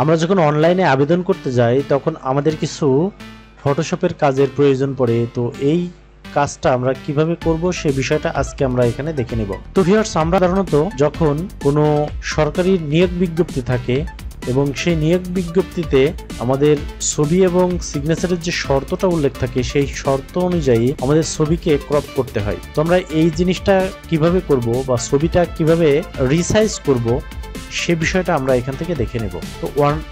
আমরা যখন অনলাইনে আবেদন করতে যাই তখন আমাদের কিছু ফটোশপের কাজের প্রয়োজন পড়ে। তো এই কাজটা আমরা কিভাবে করব সে বিষয়টা আজকে আমরা এখানে দেখে নেব। তো ভিউয়ার্স, আমরা সাধারণত যখন কোনো সরকারি নিয়োগ বিজ্ঞপ্তি থাকে এবং সেই নিয়োগ বিজ্ঞপ্তিতে আমাদের ছবি এবং সিগনেচারের যে শর্তটা উল্লেখ থাকে সেই শর্ত অনুযায়ী আমাদের ছবিকে ক্রপ করতে হয়। তো আমরা এই জিনিসটা কিভাবে করব বা ছবিটা কিভাবে রিসাইজ করব সে বিষয়টা আমরা এখান থেকে দেখে নেব। তো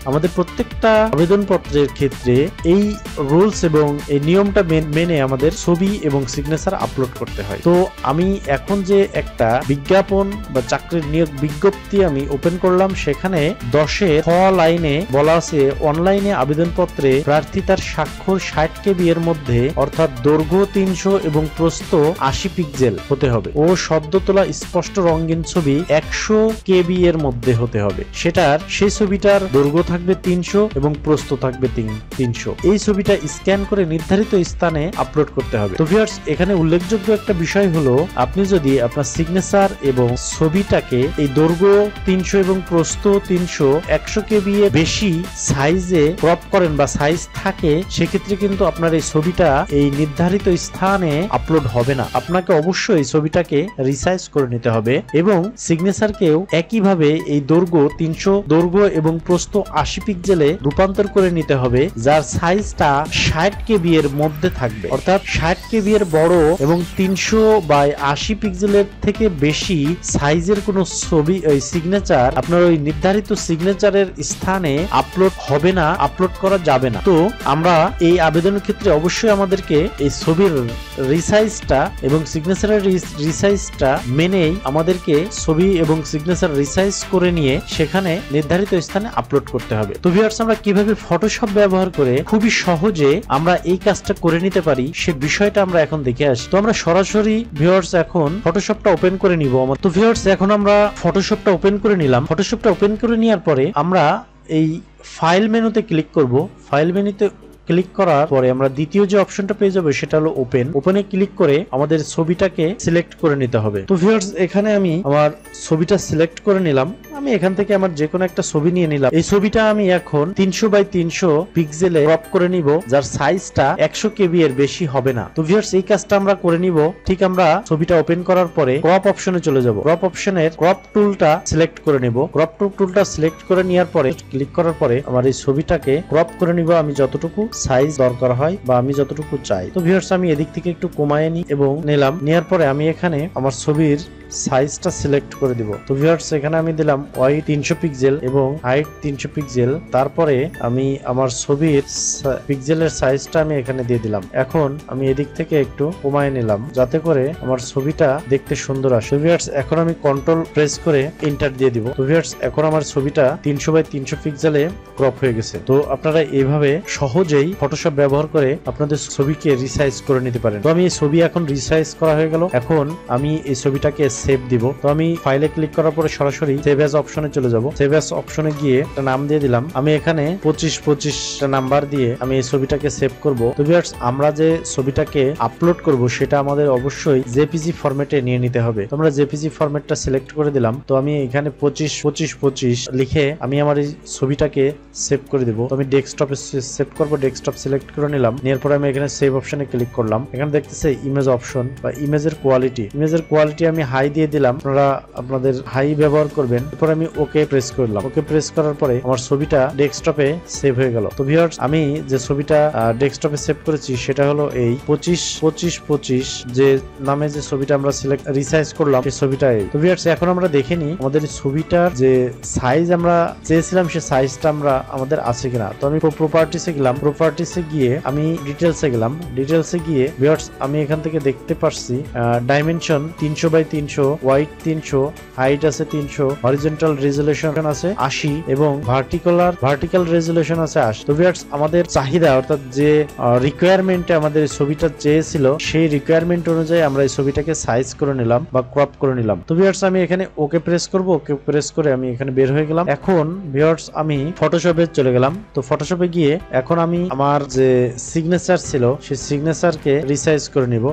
আমাদের প্রত্যেকটা আবেদনপত্রের ক্ষেত্রে এই রুলস এবং এই নিয়মটা মেনে আমাদের ছবি এবং সিগনেচার আপলোড করতে হয়। তো আমি এখন যে একটা বিজ্ঞাপন বা চাকরির নিয়োগ বিজ্ঞপ্তি আমি ওপেন করলাম, সেখানে 10 লাইনে বলা আছে অনলাইনে আবেদনপত্রে প্রার্থী তার স্বাক্ষর 60 KB এর মধ্যে অর্থাৎ দৈর্ঘ্য 300 এবং প্রস্থ 80 পিক্সেল হতে হবে ও সদ্য তোলা স্পষ্ট রঙিন ছবি 100 KB এর মধ্যে হতে হবে। সেই ছবিটার দৈর্ঘ্য থাকবে 300 এবং প্রস্থ থাকবে 300। এই ছবিটা স্ক্যান করে নির্ধারিত স্থানে আপলোড করতে হবে। তো ভিউয়ার্স, এখানে উল্লেখযোগ্য একটা বিষয় হলো, আপনি যদি আপনার সিগনেচার এবং ছবিটাকে এই দৈর্ঘ্য 300 এবং প্রস্থ 300 100 KB এর বেশি সাইজে ক্রপ করেন বা সাইজ থাকে, সেক্ষেত্রে কিন্তু আপনার এই ছবিটা এই নির্ধারিত স্থানে আপলোড হবে না। আপনাকে অবশ্যই এই ছবিটাকে রিসাইজ করে নিতে হবে এবং সিগনেচারকেও একইভাবে এই দৈর্ঘ্য 300 দৈর্ঘ্য এবং প্রস্থ 80 পিক্সেলে রূপান্তর করে নিতে হবে, যার সাইজটা 60 KB এর মধ্যে থাকবে। অর্থাৎ 60 KB এর বড় এবং 300 বাই 80 পিক্সেলের থেকে বেশি সাইজের কোনো ছবি ওই সিগনেচার আপনার ওই নির্ধারিত সিগনেচারের স্থানে আপলোড হবে না, আপলোড করা যাবে না। তো আমরা এই আবেদনের ক্ষেত্রে অবশ্যই আমাদেরকে এই ছবির রিসাইজটা এবং সিগনেচারের রিসাইজটা মেনেই আমাদেরকে ছবি এবং সিগনেচার রিসাইজ করে নিয়ে সেখানে নির্ধারিত স্থানে আপলোড করতে হবে। তো ভিউয়ার্স, আমরা কিভাবে ফটোশপ ব্যবহার করে খুবই সহজে আমরা এই কাজটা করে নিতে পারি সে বিষয়টা আমরা এখন দেখে আসি। তো আমরা সরাসরি ভিউয়ার্স এখন ফটোশপটা ওপেন করে নিব। তো ভিউয়ার্স, এখন আমরা ফটোশপটা ওপেন করে নিলাম। ফটোশপটা ওপেন করে নেওয়ার পরে আমরা এই ফাইল মেনুতে ক্লিক করব। ফাইল মেনুতে ক্লিক করার পরে আমরা দ্বিতীয় যে অপশনটা পেয়ে যাবো সেটা হলো ওপেনে ক্লিক করে আমাদের ছবিটাকে সিলেক্ট করে নিতে হবে। তো ভিউয়ার্স, এখানে আমি আমার ছবিটা সিলেক্ট করে নিলাম। আমি এখান থেকে আমার যে কোনো একটা ছবি নিয়ে নিলাম। এই ছবিটা আমি এখন 300 বাই 300 পিক্সেলে ক্রপ করে নিব, যার সাইজটা 100 KB এর বেশি হবে না। তো ভিউয়ার্স, এই কাজটা আমরা করে নিব। ঠিক আমরা ছবিটা ওপেন করার পরে ক্রপ অপশনে চলে যাব। ক্রপ অপশনের ক্রপ টুলটা সিলেক্ট করে নিব। ক্রপ টুলটা সিলেক্ট করে নেওয়ার পরে ক্লিক করার পরে আমার এই ছবিটাকে ক্রপ করে নিব আমি যতটুকু সাইজ দরকার হয় বা আমি যতটুকু চাই। তো ভিউয়ার্স, আমি এদিক থেকে একটু কমায় নিই এবং নিলাম। নেওয়ার পরে আমি এখানে আমার ছবির সাইজটা সিলেক্ট করে দিব। তো ভিউয়ার্স, এখানে আমি দিলাম ওয়াইড 300 পিক্সেল এবং হাইট 300 পিক্সেল। তারপরে আমি আমার ছবির পিক্সেলের সাইজটা আমি এখানে দিয়ে দিলাম। এখন আমি এদিক থেকে একটু কমায় নিলাম যাতে করে আমার ছবিটা দেখতে সুন্দর আসে। ভিউয়ার্স, এখন আমি কন্ট্রোল প্রেস করে এন্টার দিয়ে দিব। তো ভিউয়ার্স, এখন আমার ছবিটা 300 বাই 300 পিক্সেলে ক্রপ হয়ে গেছে। তো আপনারা এইভাবে সহজেই ফটোশপ ব্যবহার করে আপনাদের ছবিকে রিসাইজ করে নিতে পারেন। তো আমি এই ছবি এখন রিসাইজ করা হয়ে গেল। এখন আমি এই ছবিটাকে সেভ দিব। তো আমি ফাইলে ক্লিক করার পরে সরাসরি সেভ অ্যাজ অপশনে চলে যাব। সেভ অ্যাজ অপশনে গিয়ে একটা নাম দিয়ে দিলাম। আমি এখানে 2525 নাম্বার দিয়ে আমি এই ছবিটাকে সেভ করব। তো ভিউয়ার্স, আমরা যে ছবিটাকে আপলোড করব সেটা আমাদের অবশ্যই জেপিজি ফরম্যাটে নিয়ে নিতে হবে। তো আমরা জেপিজি ফরম্যাটটা সিলেক্ট করে দিলাম। তো আমি এখানে 2525 লিখে আমি আমার এই ছবিটাকে সেভ করে দিব। তো আমি ডেস্কটপে সেভ করব। ডেস্কটপ সিলেক্ট করে নিলাম। নেওয়ার পরে আমি এখানে সেভ অপশনে ক্লিক করলাম। এখানে দেখতেছে ইমেজ অপশন বা ইমেজের কোয়ালিটি আমি হাই দিয়ে দিলাম। আপনারা আপনাদের হাই ব্যবহার করবেন। এরপর আমি ওকে প্রেস করলাম। ওকে প্রেস করার পরে আমার ছবিটা ডেস্কটপে সেভ হয়ে গেল। তো ভিউয়ার্স, আমি যে ছবিটা ডেস্কটপে সেভ করেছি সেটা হলো এই 2525 যে নামে যে ছবিটা আমরা রিসাইজ করলাম সেই ছবিটাই। তো ভিউয়ার্স, এখন আমরা দেখে নিই আমাদের ছবিটার যে সাইজ আমরা চেয়েছিলাম সে সাইজটা আমাদের আছে কিনা। তো আমি প্রপার্টিসে গেলাম। প্রপার্টিসে গিয়ে আমি ডিটেলসে গেলাম। ডিটেলসে গিয়ে ভিউয়ার্স, আমি এখান থেকে দেখতে পারছি ডাইমেনশন 300 বাই 300, ওয়াইড 300, হাইট আছে 300, হরিজন্টাল রেজুলেশন আছে 80 এবং ভার্টিক্যাল রেজুলেশন আছে 80। তো ভিউয়ার্স, আমাদের চাহিদা অর্থাৎ যে রিকোয়ারমেন্টে আমাদের ছবিটা চেয়েছিল সেই রিকোয়ারমেন্ট অনুযায়ী আমরা এই ছবিটাকে সাইজ করে নিলাম বা ক্রপ করে নিলাম। তো ভিউয়ার্স, আমি এখানে ওকে প্রেস করব। ওকে প্রেস করে আমি এখানে বের হয়ে গেলাম। এখন ভিউয়ার্স, আমি ফটোশপে চলে গেলাম। তো ফটোশপে গিয়ে এখন আমি আমার যে সিগনেচার ছিল সেই সিগনেচারকে রিসাইজ করে নিব।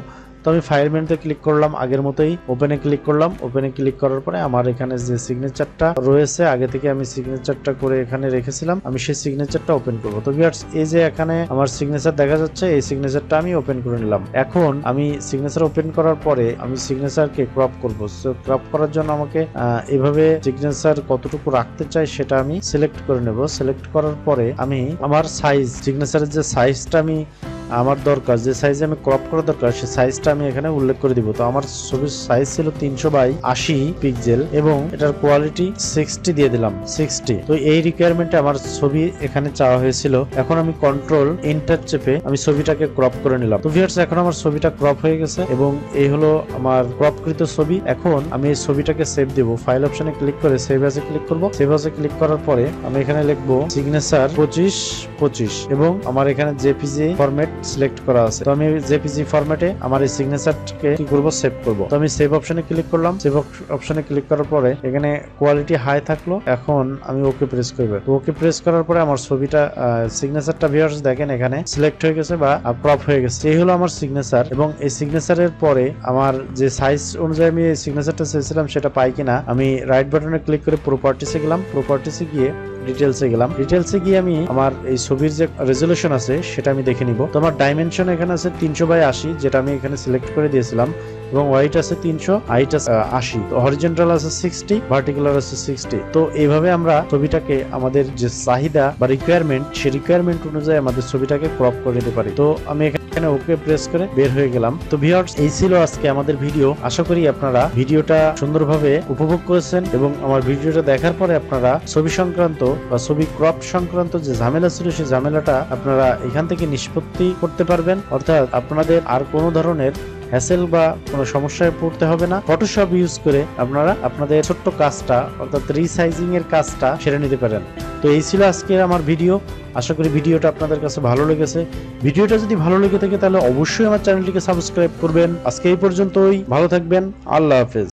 তো আমি ফাইল মেনুতে ক্লিক করলাম, আগের মতোই ওপেনে ক্লিক করলাম। ওপেনে ক্লিক করার পরে আমার এখানে যে সিগনেচারটা রয়েছে আগে থেকে আমি সিগনেচারটা করে এখানে রেখেছিলাম, আমি সেই সিগনেচারটা ওপেন করব। তো ভিউয়ার্স এই যে এখানে আমার সিগনেচার দেখা যাচ্ছে, এই সিগনেচারটা আমি ওপেন করে নিলাম। এখন আমি সিগনেচার ওপেন করার পরে আমি সিগনেচারকে ক্রপ করব। সো ক্রপ করার জন্য আমাকে এভাবে সিগনেচার কতটুকু রাখতে চাই সেটা আমি সিলেক্ট করে নেব। সিলেক্ট করার পরে আমি আমার সাইজ, সিগনেচারের যে সাইজটা আমি আমার দরকার, যে সাইজে আমি ক্রপ করা দরকার সেই সাইজটা আমি এখানে উল্লেখ করে দিব। তো আমার ছবির সাইজ ছিল 300/80 পিক্সেল এবং এটার কোয়ালিটি 60 দিয়ে দিলাম, 60। তো এই রিকোয়ারমেন্টে আমার ছবি এখানে চাওয়া হয়েছিল। এখন আমি কন্ট্রোল এন্টার চেপে আমি ছবিটাকে ক্রপ করে নিলাম। তো ভিউয়ার্স এখন আমার ছবিটা ক্রপ হয়ে গেছে এবং এই হলো আমার ক্রপকৃত ছবি। এখন আমি এই ছবিটাকে সেভ দেব। ফাইল অপশনে ক্লিক করে সেভ অ্যাজে ক্লিক করব। সেভ অ্যাজে ক্লিক করার পরে আমি এখানে লিখবো সিগনেচার 2525 এবং আমার এখানে জেপিজি ফরম্যাট সিলেক্ট করা আছে। তো আমি জেপিজি ফরম্যাটে আমার এই সিগনেচারকে কি করব, সেভ করব। তো আমি সেভ অপশনে ক্লিক করলাম। সেভ অপশনে ক্লিক করার পরে এখানে কোয়ালিটি হাই থাকলো। এখন আমি ওকে প্রেস করব। তো ওকে প্রেস করার পরে আমার ছবিটা সিগনেচারটা ভিউয়ার্স দেখেন এখানে সিলেক্ট হয়ে গেছে বা ক্রপ হয়ে গেছে। এই হলো আমার সিগনেচার এবং এই সিগনেচারের পরে আমার যে সাইজ অনুযায়ী আমি এই সিগনেচারটা চেয়েছিলাম সেটা পাই কিনা আমি রাইট বাটনে ক্লিক করে প্রপার্টিসে গেলাম। প্রপার্টিসে গিয়ে ডিটেলসে গেলাম। ডিটেলসে গিয়ে আমি আমার এই ছবির যে রেজলিউশন আছে সেটা আমি দেখে নিব। তো আমার ডাইমেনশন এখানে আছে 300/80 যেটা আমি এখানে সিলেক্ট করে দিয়েছিলাম এবং হোয়াইট আছে 300, হাইট আছে 80, তো হরিজন্টাল আছে 60, ভার্টিকুলার আছে 60। তো এইভাবে আমরা ছবিটাকে আমাদের যে চাহিদা বা রিকোয়ারমেন্ট সেই রিকোয়ারমেন্ট অনুযায়ী আমাদের ছবিটাকে ক্রপ করে নিতে পারি। তো আমি এখানে ওকে প্রেস করে বের হয়ে গেলাম। তো ভিউয়ার্স এই ছিল আজকে আমাদের ভিডিও। আশা করি আপনারা ভিডিওটা সুন্দরভাবে উপভোগ করেছেন এবং আমার ভিডিওটা দেখার পরে আপনারা ছবি সংক্রান্ত বা ছবি ক্রপ সংক্রান্ত যে ঝামেলা ছিল সেই ঝামেলাটা আপনারা এখান থেকে নিষ্পত্তি করতে পারবেন। অর্থাৎ আপনাদের আর কোনো ধরনের হ্যাসেল বা কোনো সমস্যায় পড়তে হবে না। ফটোশপ ইউজ করে আপনারা আপনাদের ছোট্ট কাজটা অর্থাৎ রিসাইজিং এর কাজটা সেরে নিতে পারেন। তো এই ছিল আজকে আমার ভিডিও। আশা করি ভিডিওটা আপনাদের কাছে ভালো লেগেছে। ভিডিওটা যদি ভালো লেগে থাকে তাহলে অবশ্যই আমার চ্যানেলটিকে সাবস্ক্রাইব করবেন। আজকে এই পর্যন্তই, ভালো থাকবেন, আল্লাহ হাফেজ।